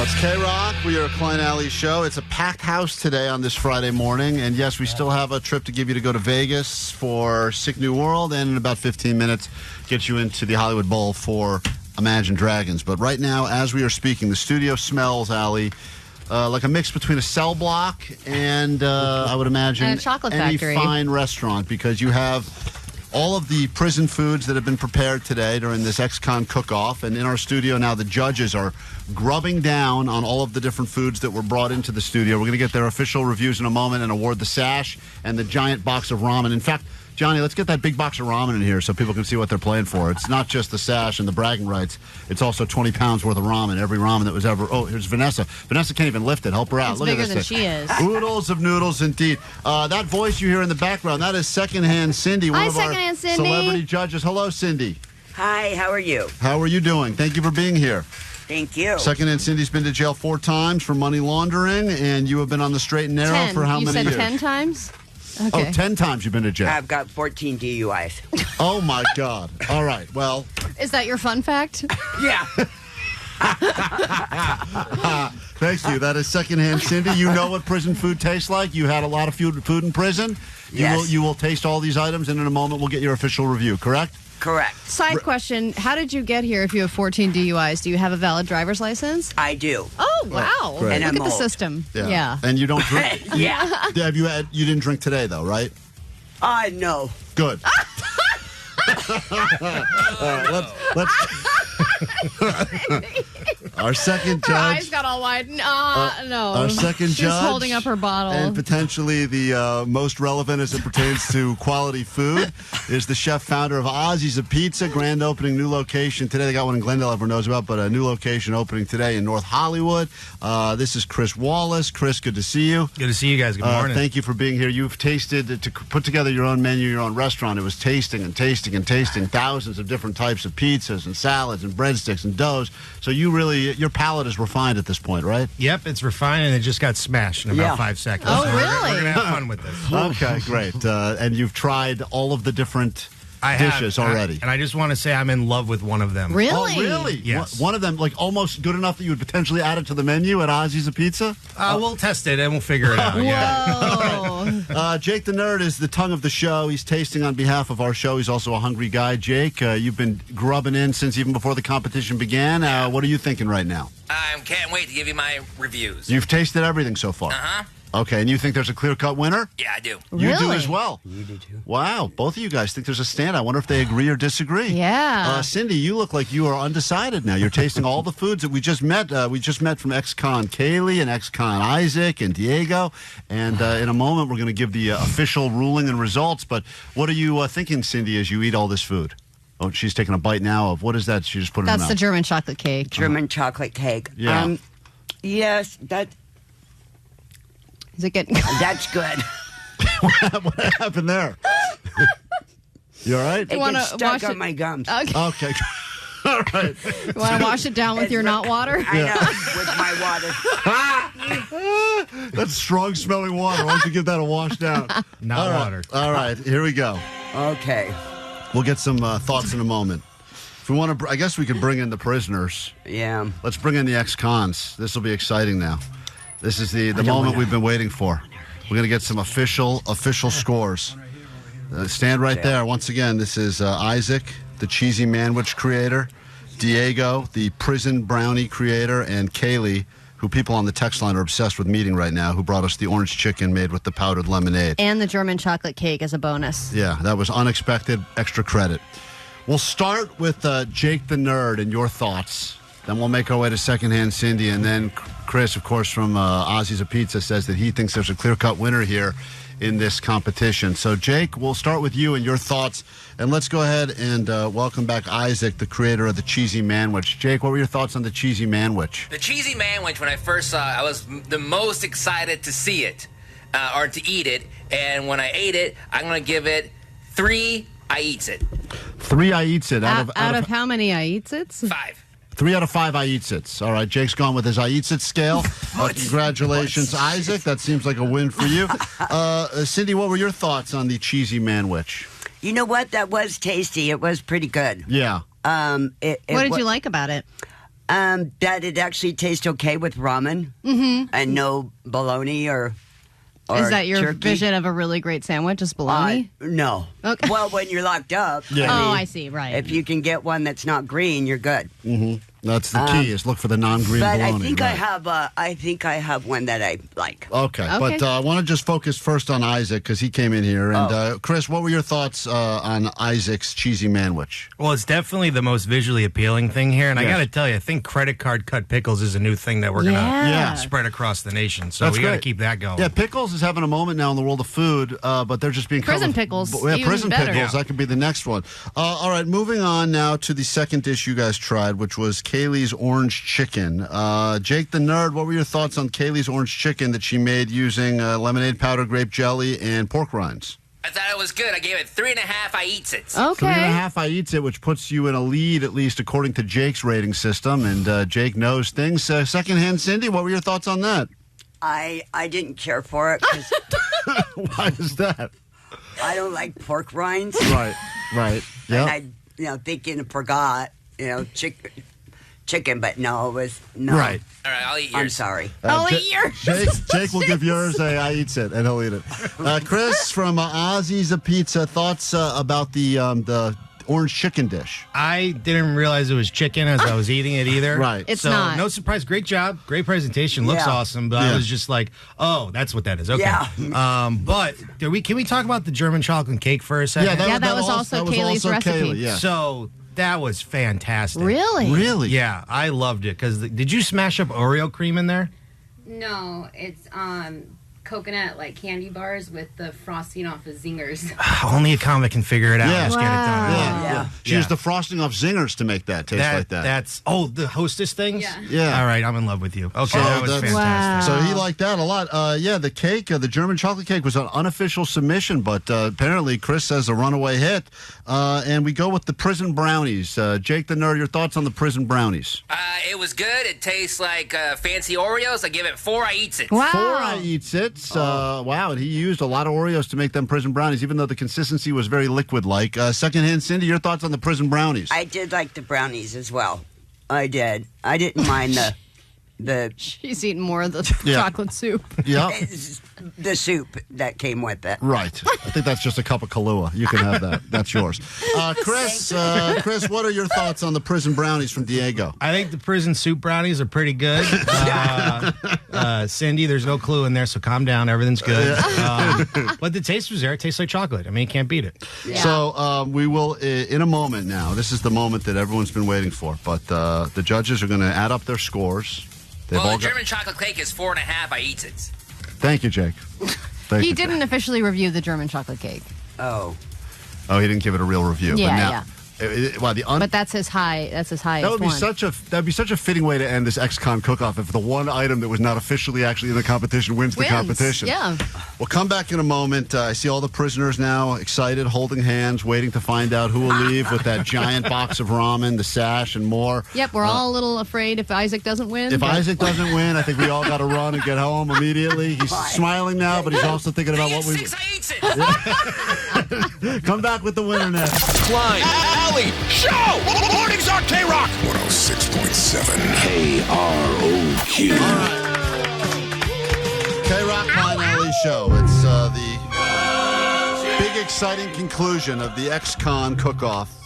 Well, it's KROQ. We are a Klein Alley show. It's a packed house today on this Friday morning. And yes, we still have a trip to give you to go to Vegas for Sick New World. And in about 15 minutes, get you into the Hollywood Bowl for Imagine Dragons. But right now, as we are speaking, the studio smells, Allie, like a mix between a cell block and, I would imagine, and a chocolate any factory. fine restaurant, because you have all of the prison foods that have been prepared today during this ex-con cook-off. And in our studio now, the judges are grubbing down on all of the different foods that were brought into the studio. We're going to get their official reviews in a moment and award the sash and the giant box of ramen. In fact, Johnny, let's get that big box of ramen in here so people can see what they're playing for. It's not just the sash and the bragging rights. It's also 20 pounds worth of ramen. Every ramen that was ever... Oh, here's Vanessa. Vanessa can't even lift it. Help her out. It's Look bigger at this than thing. she is. Oodles of noodles, indeed. That voice you hear in the background, that is Secondhand Cindy, one Hi, of our Secondhand Cindy. celebrity judges. Hello, Cindy. Hi, how are you? How are you doing? Thank you for being here. Thank you. Secondhand Cindy's been to jail 4 times for money laundering, and you have been on the straight and narrow 10. for how you many years? said 10 times? Okay. Oh, 10 times you've been to jail. I've got 14 DUIs. Oh, my God. All right. Well, Is that your fun fact? Yeah. thank you. That is Secondhand Cindy. You know what prison food tastes like. You had a lot of food in prison. Yes. You will taste all these items, and in a moment we'll get your official review, correct? Correct. Side question, how did you get here if you have 14 DUIs? Do you have a valid driver's license? I do. Oh, wow. great. And Look I'm at the old. system. Yeah. And you don't drink? Yeah. Have you didn't drink today, though, right? No. Good. All right, let's our second Her eyes judge. got all wide. No. Our second She's judge. holding up her bottle. And potentially the most relevant as it pertains to quality food is the chef founder of Ozzy's a Pizza, grand opening, new location today. They got one in Glendale, everyone knows about, but a new location opening today in North Hollywood. This is Chris Wallace. Chris, good to see you. Good to see you guys. Good morning. Thank you for being here. You've tasted, to put together your own menu, your own restaurant. It was tasting and tasting and tasting thousands of different types of pizzas and salads and breadsticks and doughs. So your palate is refined at this point, right? Yep, it's refined and it just got smashed in about Yeah. 5 seconds. Oh, So we're really? going to have fun with this. Okay, great. And you've tried all of the different dishes already. And I just want to say I'm in love with one of them. Really? Oh, really? Yes. One of them, like almost good enough that you would potentially add it to the menu at Ozzy's a Pizza? We'll test it and we'll figure it out. Yeah. Whoa. Jake the Nerd is the tongue of the show. He's tasting on behalf of our show. He's also a hungry guy. Jake, you've been grubbing in since even before the competition began. What are you thinking right now? I can't wait to give you my reviews. You've tasted everything so far. Uh-huh. Okay, and you think there's a clear-cut winner? Yeah, I do. You do Really? as well. You do too. Wow, both of you guys think there's a stand. I wonder if they agree or disagree. Yeah. Cindy, you look like you are undecided now. You're tasting all the foods that we just met. We just met from ex-con Kaylee and ex-con Isaac and Diego. And in a moment, we're going to give the official ruling and results. But what are you thinking, Cindy, as you eat all this food? Oh, she's taking a bite now of, what is that? She just put it in her That's the mouth. German chocolate cake. German chocolate cake. Yeah. Yes, Is it getting... that's good. What happened there? You all right? It wanna gets wash stuck on it? my gums. Okay. Okay. All right. You want to wash it down with your not water? I know, with my water. That's strong-smelling water. Why don't you give that a wash down? Not All right. water. All right, here we go. Okay. We'll get some thoughts in a moment. If we want to, I guess we could bring in the prisoners. Yeah. Let's bring in the ex-cons. This will be exciting now. This is the moment we've been waiting for. We're going to get some official scores. Stand right there. Once again, this is Isaac, the cheesy manwich creator, Diego, the prison brownie creator, and Kaylee, who people on the text line are obsessed with meeting right now, who brought us the orange chicken made with the powdered lemonade. And the German chocolate cake as a bonus. Yeah, that was unexpected, extra credit. We'll start with Jake the Nerd and your thoughts. Then we'll make our way to Secondhand Cindy. And then Chris, of course, from Ozzy's a Pizza, says that he thinks there's a clear-cut winner here in this competition. So, Jake, we'll start with you and your thoughts. And let's go ahead and welcome back Isaac, the creator of the Cheesy Manwich. Jake, what were your thoughts on the Cheesy Manwich? The cheesy manwich, when I first saw it, I was the most excited to see it, or to eat it. And when I ate it, I'm going to give it 3 I eats it. 3 I eats it. Out of how many I eats it? 5. 3 out of 5 I eats it. All right, Jake's gone with his I eats it scale. Congratulations, Isaac. That seems like a win for you. Cindy, what were your thoughts on the Cheesy Manwich? You know what? That was tasty. It was pretty good. Yeah. What did you like about it? That it actually tastes okay with ramen and no bologna or Is that your turkey. vision of a really great sandwich? Is bologna? No. Okay. Well, when you're locked up. Yeah. I see. Right. If you can get one that's not green, you're good. That's the key, is look for the non-green But bologna. I think right. I think I have one that I like. Okay, Okay. but I want to just focus first on Isaac because he came in here. And Chris, what were your thoughts on Isaac's cheesy manwich? Well, it's definitely the most visually appealing thing here. And I Yes. got to tell you, I think credit card cut pickles is a new thing that we're going to Yeah. spread across the nation. So That's we got to great. keep that going. Yeah, pickles is having a moment now in the world of food, but they're just being Prison covered- pickles, Yeah, even prison better. pickles. That could be the next one. All right, moving on now to the second dish you guys tried, which was Kaylee's orange chicken. Jake the Nerd, what were your thoughts on Kaylee's orange chicken that she made using lemonade powder, grape jelly, and pork rinds? I thought it was good. I gave it 3.5. I eats it. Okay. 3.5 I eats it, which puts you in a lead, at least according to Jake's rating system, and Jake knows things. Secondhand Cindy, what were your thoughts on that? I didn't care for it because Why is that? I don't like pork rinds. Right. Yeah. And I, thinking forgot, chicken, but no, it was no. Right. All right, I'll eat yours. I'm sorry. I'll Ja- eat yours. Jake will give yours a I eats it, and he'll eat it. Chris from Ozzy's a Pizza, thoughts about the orange chicken dish? I didn't realize it was chicken as I was eating it either. Right. It's so, not. no surprise. Great job. Great presentation. Looks Yeah. awesome. But Yeah. I was just like, oh, that's what that is. Okay. Yeah. But can we talk about the German chocolate cake for a second? that was also Kaylee's recipe. Kaylee, yeah. So that was fantastic. Really? Really? Yeah, I loved it. Because did you smash up Oreo cream in there? No, it's coconut like candy bars with the frosting off of zingers. Only a comic can figure it out. Yeah. Just get it done. Yeah. Yeah. She used the frosting off zingers to make that taste like that. That's the hostess things. Yeah. Yeah. All right, I'm in love with you. Okay, Oh, that was that's- fantastic. So he liked that a lot. The cake, the German chocolate cake, was an unofficial submission, but apparently Chris says a runaway hit. And we go with the prison brownies. Jake the Nerd, your thoughts on the prison brownies? It was good. It tastes like fancy Oreos. I give it 4. I eats it. Wow. 4 I eats it. Wow, and he used a lot of Oreos to make them prison brownies, even though the consistency was very liquid-like. Secondhand Cindy, your thoughts on the prison brownies? I did like the brownies as well. I did. I didn't mind the She's eating more of the Yeah. chocolate soup. Yeah. the soup that came with it. Right. I think that's just a cup of Kahlua. You can have that. That's yours. Chris, what are your thoughts on the prison brownies from Diego? I think the prison soup brownies are pretty good. Cindy, there's no clue in there, so calm down. Everything's good. But the taste was there. It tastes like chocolate. I mean, you can't beat it. Yeah. So we will, in a moment now, this is the moment that everyone's been waiting for, but the judges are going to add up their scores. They've Well, all the got- German chocolate cake is 4.5. I eats it. Thank you, Jake. Thank He you. didn't officially review the German chocolate cake, Oh. Oh, he didn't give it a real review. Yeah, but now, yeah. Wow, but that's his high. That's his highest that would be one. that'd be such a fitting way to end this ex-con cook-off if the one item that was not officially actually in the competition wins the competition. Yeah. We'll come back in a moment. I see all the prisoners now excited, holding hands, waiting to find out who will leave with that giant box of ramen, the sash, and more. Yep. We're all a little afraid if Isaac doesn't win. If but- Isaac doesn't win, I think we all got to run and get home immediately. He's smiling now, but he's also thinking about I what eat we 6. I eats it. come back with the winner next. Klein, Alley, Show! Mornings on KROQ 106.7 KROQ. KROQ Klein Alley Show. It's the big, exciting conclusion of the ex-con cook-off.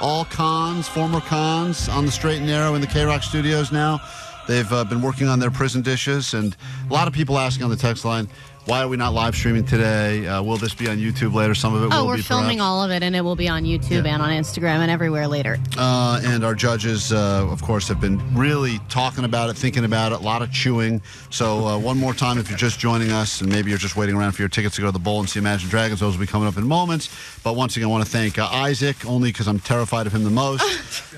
All cons, former cons, on the straight and narrow in the KROQ studios now. They've been working on their prison dishes, and a lot of people asking on the text line, why are we not live streaming today? Will this be on YouTube later? Some of it will be. Oh, we're filming perhaps. all of it, and it will be on YouTube and on Instagram and everywhere later. And our judges, of course, have been really talking about it, thinking about it, a lot of chewing. So one more time, if you're just joining us and maybe you're just waiting around for your tickets to go to the bowl and see Imagine Dragons, those will be coming up in moments. But once again, I want to thank Isaac, only because I'm terrified of him the most,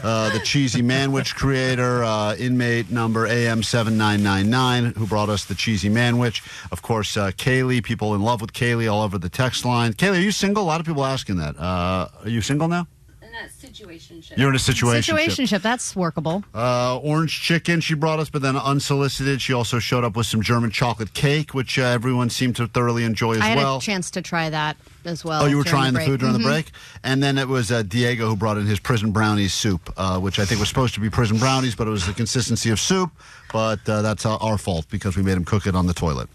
the Cheesy Manwich creator, inmate number AM7999, who brought us the Cheesy Manwich. Of course, Kaylee, people in love with Kaylee all over the text line. Kaylee, are you single? A lot of people asking that. Are you single now? In that situation. situationship. You're in a situationship. Situationship, that's workable. Orange chicken she brought us, but then unsolicited. She also showed up with some German chocolate cake, which everyone seemed to thoroughly enjoy as I had well. a chance to try that as well. Oh, you were during trying the break. food during the break? And then it was Diego who brought in his prison brownies soup, which I think was supposed to be prison brownies, but it was the consistency of soup. But that's our fault because we made him cook it on the toilet.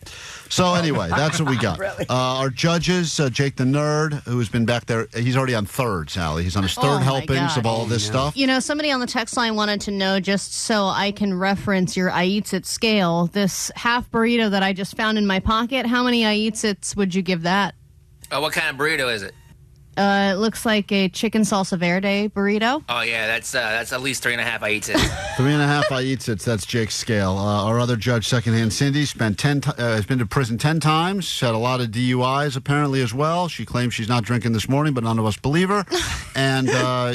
So anyway, that's what we got. Really? Our judges, Jake the Nerd, who's been back there. He's already on third, Sally. He's on his third my helpings God. of all this stuff. You know, somebody on the text line wanted to know, just so I can reference your I Eats It scale, this half burrito that I just found in my pocket, how many I Eats It's would you give that? What kind of burrito is it? It looks like a chicken salsa verde burrito. Oh yeah, that's at least 3.5 I eat it. 3.5 I Eats It. That's Jake's scale. Our other judge, secondhand Cindy, has been to prison 10 times. She had a lot of DUIs apparently as well. She claims she's not drinking this morning, but none of us believe her. And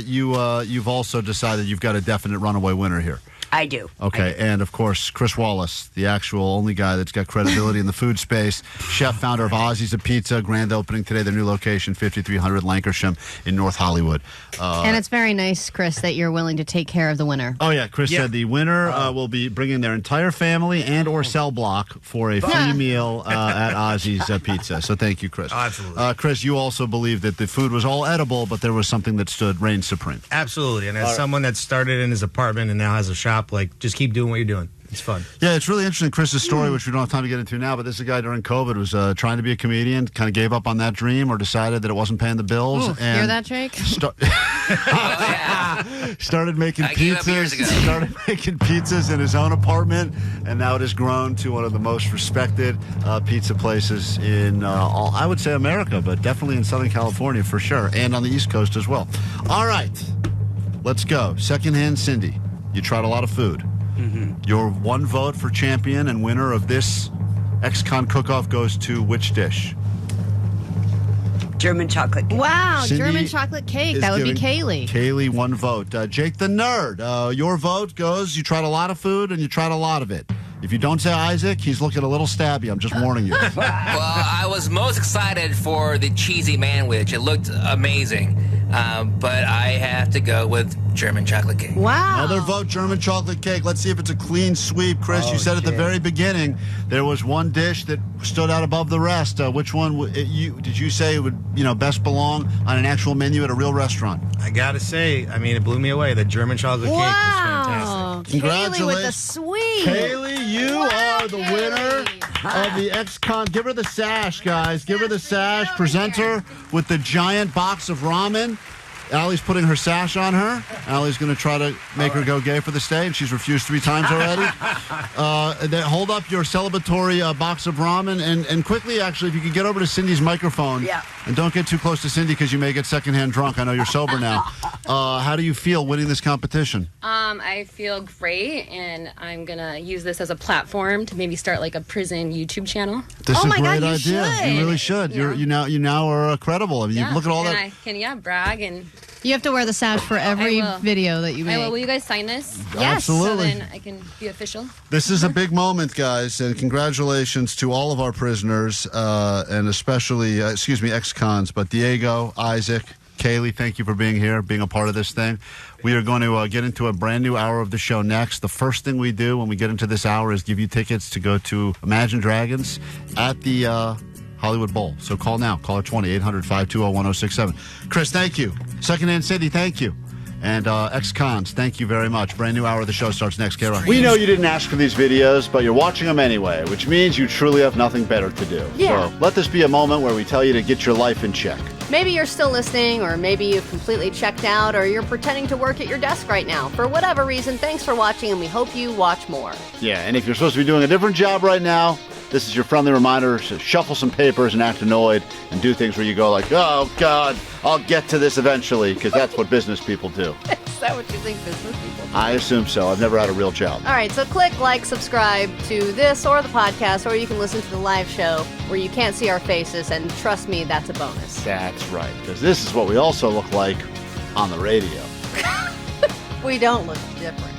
you've also decided you've got a definite runaway winner here. I do. Okay, and of course, Chris Wallace, the actual only guy that's got credibility in the food space, chef, founder of Ozzy's a Pizza, grand opening today, their new location, 5300 Lankershim in North Hollywood. And it's very nice, Chris, that you're willing to take care of the winner. Oh, yeah, Chris said the winner will be bringing their entire family and or cell block for a free meal at Ozzy's Pizza. So thank you, Chris. Absolutely. Chris, you also believe that the food was all edible, but there was something that reigned supreme. Absolutely. And as someone that started in his apartment and now has a shop, just keep doing what you're doing. It's fun. Yeah, it's really interesting. Chris's story, which we don't have time to get into now, but this is a guy during COVID was trying to be a comedian, kind of gave up on that dream or decided that it wasn't paying the bills. And Hear that, Jake? Started making I gave up years pizzas. ago. Started making pizzas in his own apartment, and now it has grown to one of the most respected pizza places in, I would say, America, but definitely in Southern California for sure, and on the East Coast as well. All right, let's go. Secondhand Cindy, you tried a lot of food. Your one vote for champion and winner of this ex-con cook-off goes to which dish? German chocolate cake. Wow, Cindy German chocolate cake. is That would be giving Kaylee. Kaylee, one vote. Jake the Nerd, your vote goes, you tried a lot of food and you tried a lot of it. If you don't say Isaac, he's looking a little stabby. I'm just warning you. Well, I was most excited for the cheesy manwich. It looked amazing. But I have to go with German chocolate cake. Wow. Another vote, German chocolate cake. Let's see if it's a clean sweep. Chris, you said at the very beginning there was one dish that stood out above the rest. Which one did you say would best belong on an actual menu at a real restaurant? I gotta say, I mean, it blew me away. The German chocolate cake was fantastic. Wow. Congratulations. Kaylee with the sweet. Kaylee, you are the winner of the ex-con. Give her the sash, guys. Give her the sash. Present her with the giant box of ramen. Allie's putting her sash on her. Allie's going to try to make her go gay for the stay, and she's refused 3 times already. Hold up your celebratory box of ramen, and quickly, actually, if you could get over to Cindy's microphone. Yeah. And don't get too close to Cindy because you may get secondhand drunk. I know you're sober now. How do you feel winning this competition? I feel great, and I'm gonna use this as a platform to maybe start like a prison YouTube channel. This is a my great God, you idea. should. You really should. Yeah. You now are credible. I mean, you look at all and that. I can brag and You have to wear the sash for every will. video that you make. I will. Will you guys sign this? Yes. Absolutely. So then I can be official. This is a big moment, guys, and congratulations to all of our prisoners, and especially, ex-cons, but Diego, Isaac, Kaylee, thank you for being here, being a part of this thing. We are going to get into a brand new hour of the show next. The first thing we do when we get into this hour is give you tickets to go to Imagine Dragons at the Hollywood Bowl. So call now. Call 800-520-1067. Chris, thank you. Secondhand Cindy, thank you. And ex-cons, thank you very much. Brand new hour of the show starts next. KROQ. We know you didn't ask for these videos, but you're watching them anyway, which means you truly have nothing better to do. Yeah. So let this be a moment where we tell you to get your life in check. Maybe you're still listening, or maybe you've completely checked out, or you're pretending to work at your desk right now. For whatever reason, thanks for watching, and we hope you watch more. Yeah, and if you're supposed to be doing a different job right now, this is your friendly reminder to shuffle some papers and act annoyed and do things where you go like, oh, God, I'll get to this eventually, because that's what business people do. Is that what you think business people do? I assume so. I've never had a real job. All right, so click like, subscribe to this or the podcast, or you can listen to the live show where you can't see our faces, and trust me, that's a bonus. That's right, because this is what we also look like on the radio. We don't look different.